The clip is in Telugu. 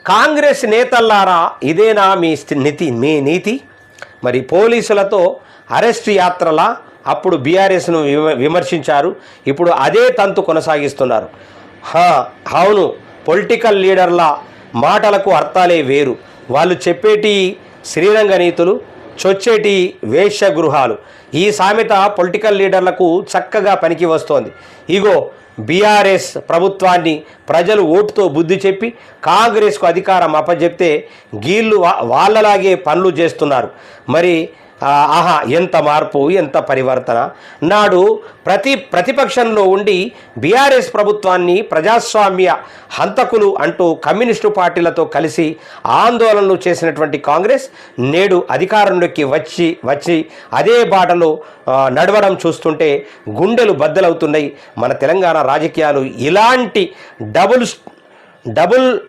కాంగ్రెస్ నేతల్లారా, ఇదేనా మీ నీతి? మరి పోలీసులతో అరెస్ట్ యాత్రల అప్పుడు బీఆర్ఎస్ను విమర్శించారు, ఇప్పుడు అదే తంతు కొనసాగిస్తున్నారు. అవును, పొలిటికల్ లీడర్ల మాటలకు అర్థాలే వేరు. వాళ్ళు చెప్పేటి శ్రీరంగ నీతులు, చొచ్చేటి వేశ్యగృహాలు. ఈ సామెత పొలిటికల్ లీడర్లకు చక్కగా పనికి వస్తోంది. ఇగో బీఆర్ఎస్ ప్రభుత్వాన్ని ప్రజలు ఓటుతో బుద్ధి చెప్పి కాంగ్రెస్కు అధికారం అప్పచెప్తే గీళ్ళు వాళ్ళలాగే పనులు చేస్తున్నారు. మరి ఆహా, ఎంత మార్పు, ఎంత పరివర్తన! నాడు ప్రతిపక్షంలో ఉండి బీఆర్ఎస్ ప్రభుత్వాన్ని ప్రజాస్వామ్య హంతకులు అంటూ కమ్యూనిస్టు పార్టీలతో కలిసి ఆందోళనలు చేసినటువంటి కాంగ్రెస్ నేడు అధికారంలోకి వచ్చి అదే బాటలో నడవడం చూస్తుంటే గుండెలు బద్దలవుతున్నాయి. మన తెలంగాణ రాజకీయాలు ఇలాంటి డబుల్